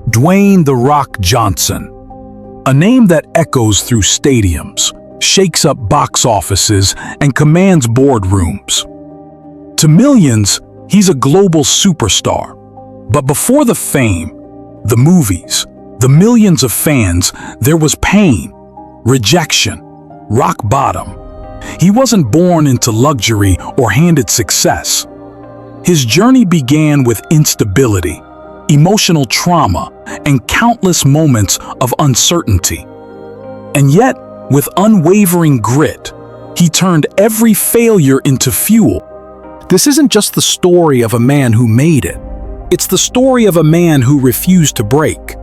Dwayne "The Rock" Johnson. A name that echoes through stadiums, shakes up box offices, and commands boardrooms. To millions, he's a global superstar. But before the fame, the movies, the millions of fans, there was pain, rejection, rock bottom. He wasn't born into luxury or handed success. His journey began with instability, emotional trauma, and countless moments of uncertainty. And yet, with unwavering grit, he turned every failure into fuel. This isn't just the story of a man who made it. It's the story of a man who refused to break.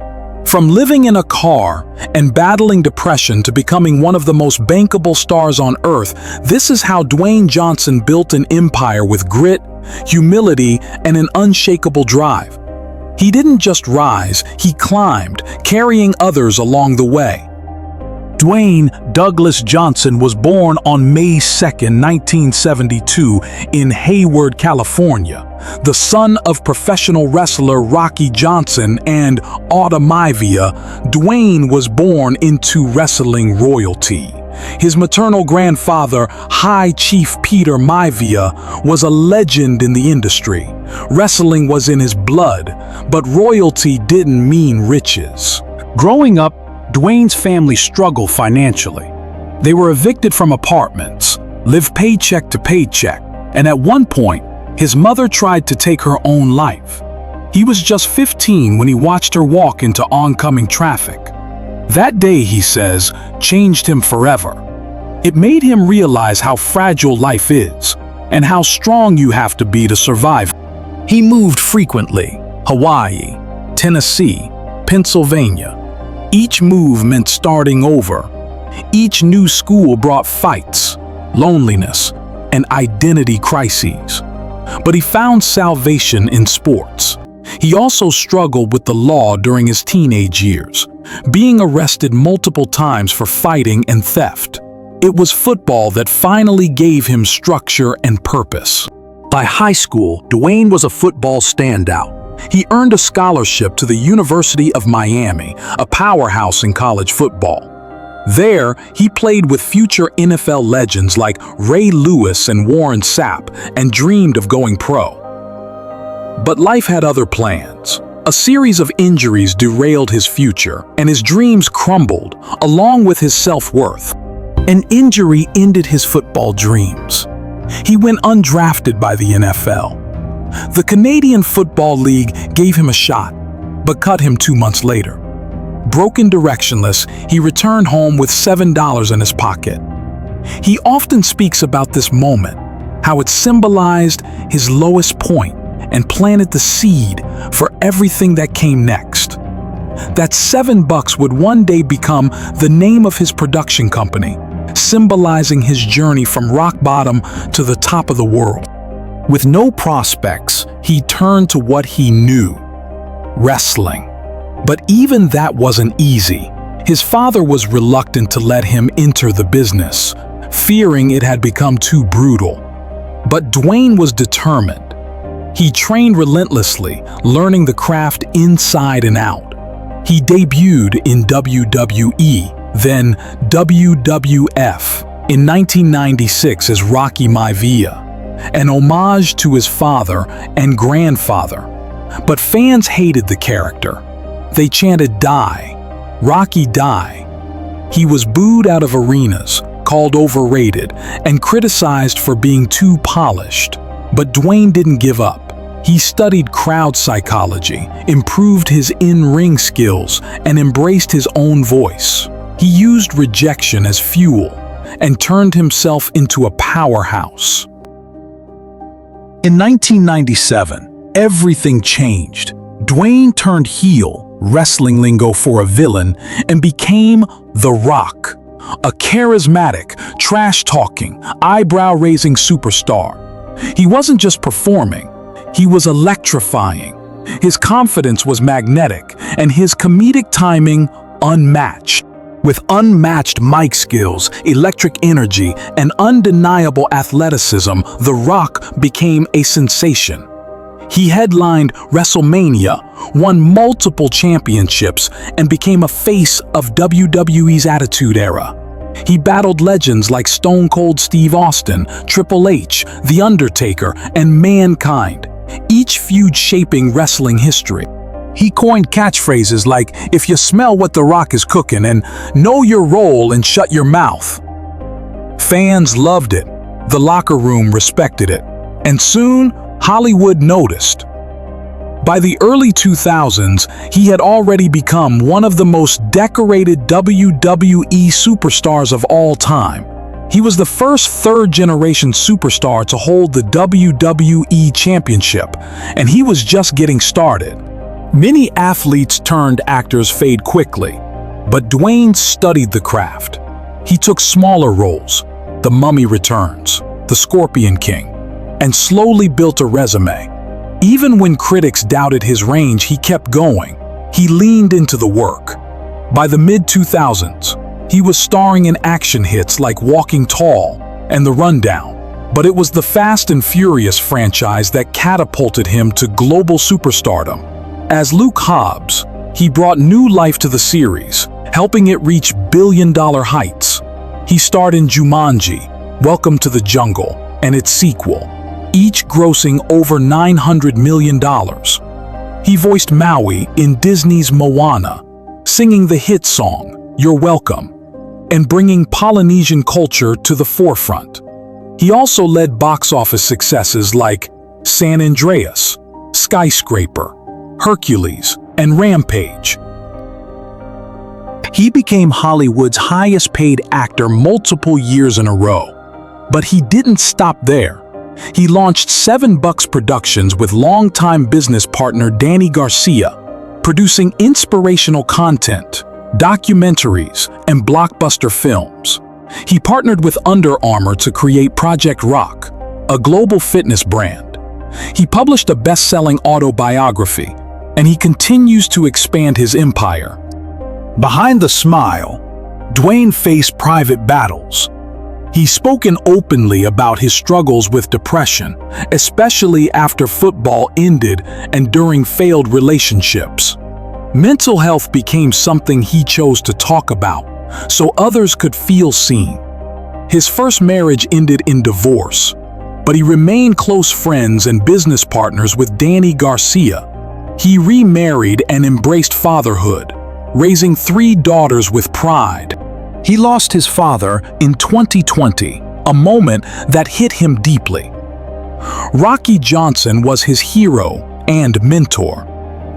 From living in a car and battling depression to becoming one of the most bankable stars on earth, this is how Dwayne Johnson built an empire with grit, humility, and an unshakable drive. He didn't just rise, he climbed, carrying others along the way. Dwayne Douglas Johnson was born on May 2, 1972 in Hayward, California, the son of professional wrestler Rocky Johnson and Auta Maivia. Dwayne was born into wrestling royalty. His maternal grandfather, High Chief Peter Maivia, was a legend in the industry. Wrestling was in his blood, but royalty didn't mean riches. Growing up, Dwayne's family struggled financially. They were evicted from apartments, lived paycheck to paycheck, and at one point, his mother tried to take her own life. He was just 15 when he watched her walk into oncoming traffic. That day, he says, changed him forever. It made him realize how fragile life is and how strong you have to be to survive. He moved frequently: Hawaii, Tennessee, Pennsylvania. Each move meant starting over. Each new school brought fights, loneliness, and identity crises. But he found salvation in sports. He also struggled with the law during his teenage years, being arrested multiple times for fighting and theft. It was football that finally gave him structure and purpose. By high school, Dwayne was a football standout. He earned a scholarship to the University of Miami, a powerhouse in college football. There, he played with future NFL legends like Ray Lewis and Warren Sapp and dreamed of going pro. But life had other plans. A series of injuries derailed his future, and his dreams crumbled, along with his self-worth. An injury ended his football dreams. He went undrafted by the NFL. The Canadian Football League gave him a shot, but cut him 2 months later. Broken, directionless, he returned home with $7 in his pocket. He often speaks about this moment, how it symbolized his lowest point and planted the seed for everything that came next. That $7 would one day become the name of his production company, symbolizing his journey from rock bottom to the top of the world. With no prospects, he turned to what he knew: wrestling. But even that wasn't easy. His father was reluctant to let him enter the business, fearing it had become too brutal. But Dwayne was determined. He trained relentlessly, learning the craft inside and out. He debuted in WWE, then WWF, in 1996 as Rocky Maivia, an homage to his father and grandfather. But fans hated the character. They chanted, "Die, Rocky, die." He was booed out of arenas, called overrated, and criticized for being too polished. But Dwayne didn't give up. He studied crowd psychology, improved his in-ring skills, and embraced his own voice. He used rejection as fuel and turned himself into a powerhouse. In 1997, everything changed. Dwayne turned heel, wrestling lingo for a villain, and became The Rock, a charismatic, trash-talking, eyebrow-raising superstar. He wasn't just performing, he was electrifying. His confidence was magnetic, and his comedic timing unmatched. With unmatched mic skills, electric energy, and undeniable athleticism, The Rock became a sensation. He headlined WrestleMania, won multiple championships, and became a face of WWE's Attitude Era. He battled legends like Stone Cold Steve Austin, Triple H, The Undertaker, and Mankind, each feud shaping wrestling history. He coined catchphrases like, "If you smell what The Rock is cooking," and "Know your role and shut your mouth." Fans loved it, the locker room respected it, and soon Hollywood noticed. By the early 2000s, he had already become one of the most decorated WWE superstars of all time. He was the first third-generation superstar to hold the WWE Championship, and he was just getting started. Many athletes turned actors fade quickly, but Dwayne studied the craft. He took smaller roles, The Mummy Returns, The Scorpion King, and slowly built a resume. Even when critics doubted his range, he kept going. He leaned into the work. By the mid-2000s, he was starring in action hits like Walking Tall and The Rundown. But it was the Fast and Furious franchise that catapulted him to global superstardom. As Luke Hobbs, he brought new life to the series, helping it reach billion-dollar heights. He starred in Jumanji, Welcome to the Jungle, and its sequel, each grossing over $900 million. He voiced Maui in Disney's Moana, singing the hit song, You're Welcome, and bringing Polynesian culture to the forefront. He also led box office successes like San Andreas, Skyscraper, Hercules, and Rampage. He became Hollywood's highest-paid actor multiple years in a row. But he didn't stop there. He launched 7 Bucks Productions with longtime business partner Danny Garcia, producing inspirational content, documentaries, and blockbuster films. He partnered with Under Armour to create Project Rock, a global fitness brand. He published a best-selling autobiography, and he continues to expand his empire. Behind the smile, Dwayne faced private battles. He's spoken openly about his struggles with depression, especially after football ended and during failed relationships. Mental health became something he chose to talk about, so others could feel seen. His first marriage ended in divorce, but he remained close friends and business partners with Danny Garcia. He remarried and embraced fatherhood, raising 3 daughters with pride. He lost his father in 2020, a moment that hit him deeply. Rocky Johnson was his hero and mentor.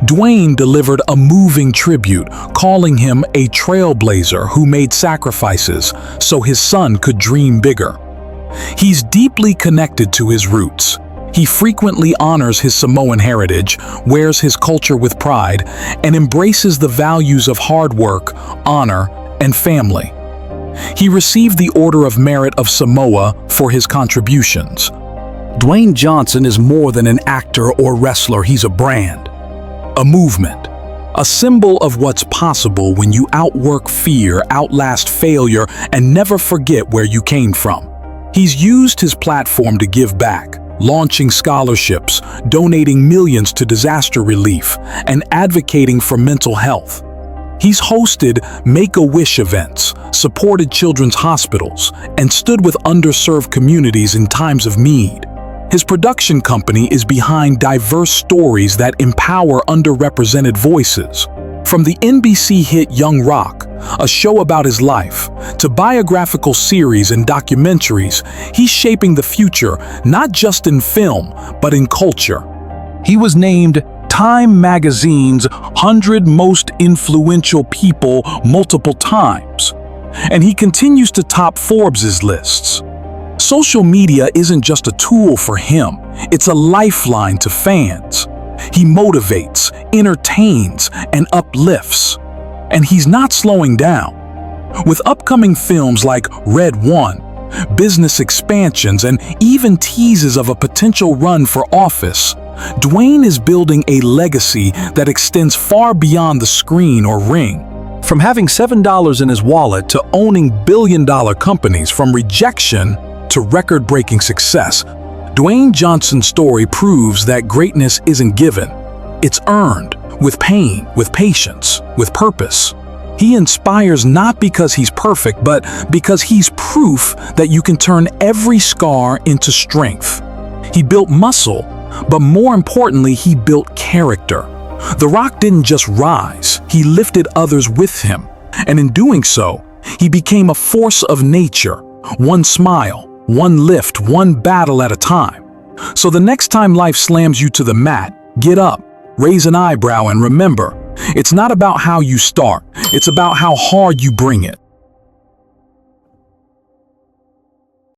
Dwayne delivered a moving tribute, calling him a trailblazer who made sacrifices so his son could dream bigger. He's deeply connected to his roots. He frequently honors his Samoan heritage, wears his culture with pride, and embraces the values of hard work, honor, and family. He received the Order of Merit of Samoa for his contributions. Dwayne Johnson is more than an actor or wrestler, he's a brand, a movement, a symbol of what's possible when you outwork fear, outlast failure, and never forget where you came from. He's used his platform to give back, launching scholarships, donating millions to disaster relief, and advocating for mental health. He's hosted Make-A-Wish events, supported children's hospitals, and stood with underserved communities in times of need. His production company is behind diverse stories that empower underrepresented voices. From the NBC hit Young Rock, a show about his life, to biographical series and documentaries, he's shaping the future not just in film, but in culture. He was named Time Magazine's 100 Most Influential People multiple times, and he continues to top Forbes' lists. Social media isn't just a tool for him, it's a lifeline to fans. He motivates, entertains, and uplifts. And he's not slowing down. With upcoming films like Red One, business expansions, and even teases of a potential run for office, Dwayne is building a legacy that extends far beyond the screen or ring. From having $7 in his wallet to owning billion-dollar companies, from rejection to record-breaking success, Dwayne Johnson's story proves that greatness isn't given. It's earned, with pain, with patience, with purpose. He inspires not because he's perfect, but because he's proof that you can turn every scar into strength. He built muscle, but more importantly, he built character. The Rock didn't just rise, he lifted others with him. And in doing so, he became a force of nature, one smile, one lift, one battle at a time. So the next time life slams you to the mat, get up, raise an eyebrow, and remember, it's not about how you start, it's about how hard you bring it.